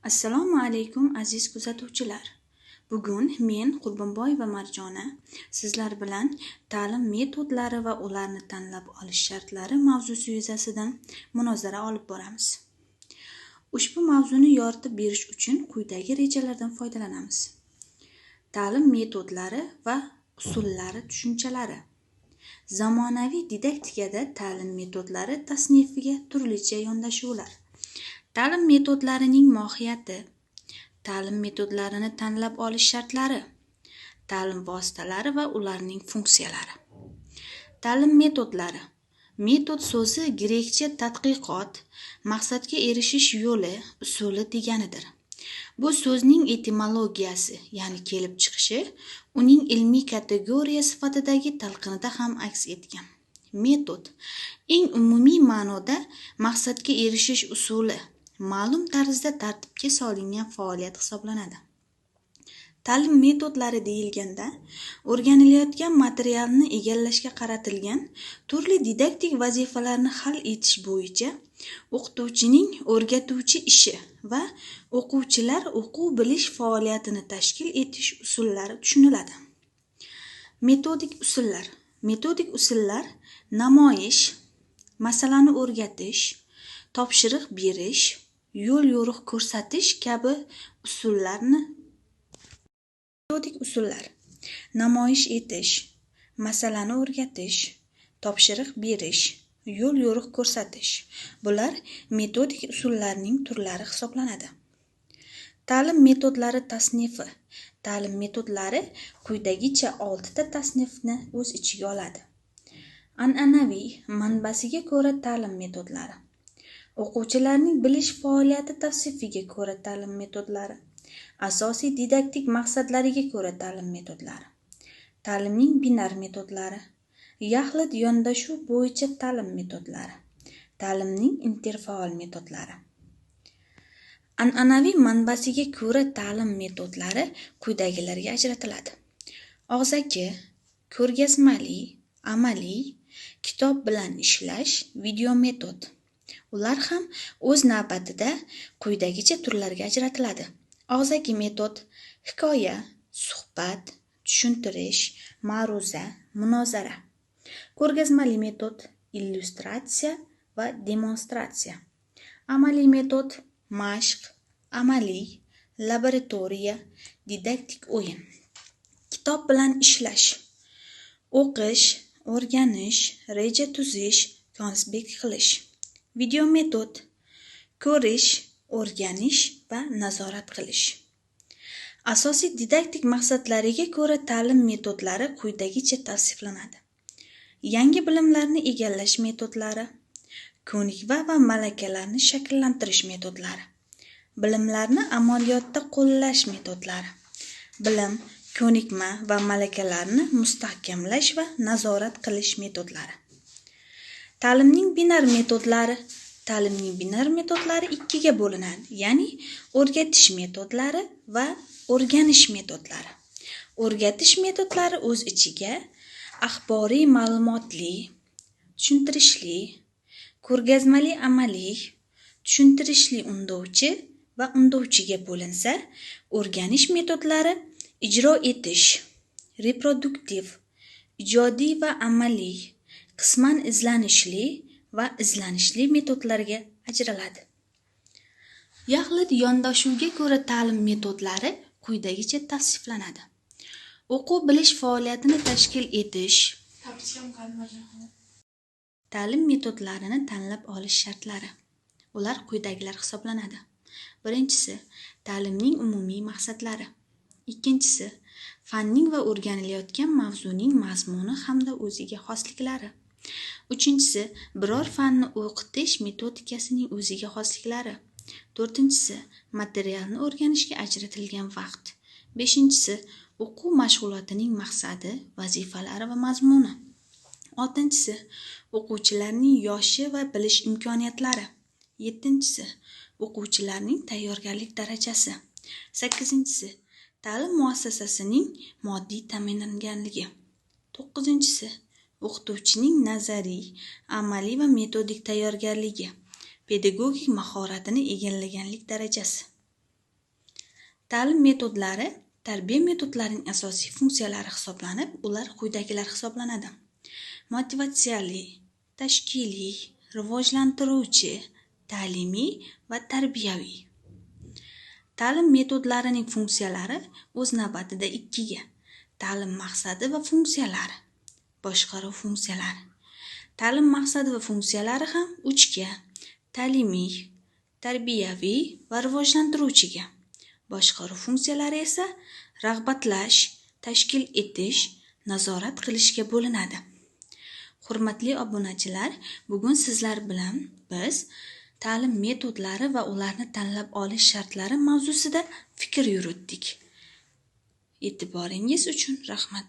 Assalomu alaykum aziz kuzatuvchilar. Bugun men Qurbonboy va Marjona sizlar bilan ta'lim metodlari va ularni tanlab olish shartlari mavzusi yuzasidan munozara olib boramiz. Ushbu mavzuni yoritib berish uchun quyidagi rejalardan foydalanamiz. Ta'lim metodlari va usullari tushunchalari. Zamonaviy didaktikada ta'lim metodlari tasnifiga turlicha yondashuvlar. Ta'lim metodlarining mohiyati, ta'lim metodlarini tanlab olish shartlari, ta'lim vositalari va ularning funksiyalari. Ta'lim metodlari. Metod so'zi grekcha tadqiqot, maqsadga erishish yo'li, usuli deganidir. Bu so'zning etimologiyasi, ya'ni kelib chiqishi, uning ilmiy kategoriya sifatidagi talqinida ham aks etgan. Metod eng umumiy ma'noda maqsadga erishish usuli, ma'lum tarzda tartibga solingan faoliyat hisoblanadi. Ta'lim metodlari deyilganda o'rganilayotgan materialni egallashga qaratilgan turli didaktik vazifalarni hal etish bo'yicha o'qituvchining o'rgatuvchi ishi va o'quvchilar o'quv-bilish faoliyatini tashkil etish usullari tushuniladi. Metodik usullar. Metodik usullar namoyish, masalani o'rgatish, topshiriq berish, yo'l yo'riq ko'rsatish kabi usullarni. Metodik usullar: namoyish etish, masalani o'rgatish, topshiriq berish, yo'l yo'riq ko'rsatish. Bular metodik usullarning turlari hisoblanadi. Ta'lim metodlari tasnifi. Ta'lim metodlari quyidagicha 6 ta tasnifni o'z ichiga oladi. An'anaviy, manbasiga ko'ra ta'lim metodlari. O'quvchilarning bilish faoliyati tavsifiga ko'ra ta'lim metodlari. Asosiy didaktik maqsadlariga ko'ra ta'lim metodlari. Ta'limning binar metodlari. Yaxlit yondashuv bo'yicha ta'lim metodlari. Ta'limning interfaol metodlari. An'anaviy manbasiga ko'ra ta'lim metodlari quyidagilarga ajratiladi. Og'zaki, ko'rgazmali, amaliy, kitob bilan ishlash, video metod. Ular ham o'z navbatida quyidagicha turlarga ajratiladi. Og'zaki metod: hikoya, suhbat, tushuntirish, ma'ruza, munozara. Ko'rgazmali metod: illyustratsiya va demonstratsiya. Amaliy metod: mashq, amaliy, laboratoriya, didaktik o'yin. Kitob bilan ishlash: o'qish, o'rganish, reja tuzish, konspekt qilish. Video metod: ko'rish, o'rganish va nazorat qilish. Asosiy didaktik maqsadlariga ko'ra ta'lim metodlari quyidagicha tavsiflanadi. Yangi bilimlarni egallash metodlari, ko'nikma va malakalarni shakllantirish metodlari, bilimlarni amaliyotda qo'llash metodlari, bilim, ko'nikma va malakalarni mustahkamlash va nazorat qilish metodlari. Ta'limning binar metodlari. Ta'limning binar metodlari ikkiga bo'linadi, ya'ni o'rgatish metodlari va o'rganish metodlari. O'rgatish metodlari o'z ichiga axboriy ma'lumotli, tushuntirishli, ko'rgazmali amaliy, tushuntirishli undovchi va undovchiga bo'linsa, o'rganish metodlari ijro etish, reproduktiv, ijodiy va amaliy, qisman izlanishli va izlanishli metodlarga ajraladi. Yaxlit yondashuvga ko'ra ta'lim metodlari quyidagicha tavsiflanadi. O'quv-bilish faoliyatini tashkil etish. Ta'lim metodlarini tanlab olish shartlari. Ular quyidagilar hisoblanadi. Birinchisi, ta'limning umumiy maqsadlari. Ikkinchisi, fanning va o'rganilayotgan mavzuning mazmuni hamda o'ziga xosliklari. Uchinchisi, biror fanni o'qitish metodikasining o'ziga xosliklari. To'rtinchisi, materialni o'rganishga ajratilgan vaqt. Beshinchisi, o'quv mashg'ulotining maqsadi, vazifalari va mazmuni. Oltinchisi, o'quvchilarning yoshi va bilish imkoniyatlari. Yettinchisi, o'quvchilarning tayyorgarlik darajasi. Sakkizinchisi, ta'lim muassasasining moddiy ta'minlanganligi. To'qqizinchisi, o'qituvchining nazariy, amaliy va metodik tayyorgarligi, pedagogik mahoratini egallaganlik darajasi. Ta'lim metodlari tarbiya metodlarining asosiy funksiyalari hisoblanib, ular quyidagilar hisoblanadi. Motivatsiyali, tashkiliy, rivojlantiruvchi, ta'limiy va tarbiyaviy. Ta'lim metodlarining funksiyalari o'z navbatida ikkiga: ta'lim maqsadi va funksiyalari, boshqaruv funksiyalari. Ta'lim maqsadi va funksiyalari ham 3ga: ta'limiy, tarbiyaviy va rivojlantiruvchiga. Boshqaruv funksiyalari esa rag'batlash, tashkil etish, nazorat qilishga bo'linadi. Hurmatli obunachilar, bugun sizlar bilan biz ta'lim metodlari va ularni tanlab olish shartlari mavzusida fikr yuritdik. E'tiboringiz uchun rahmat.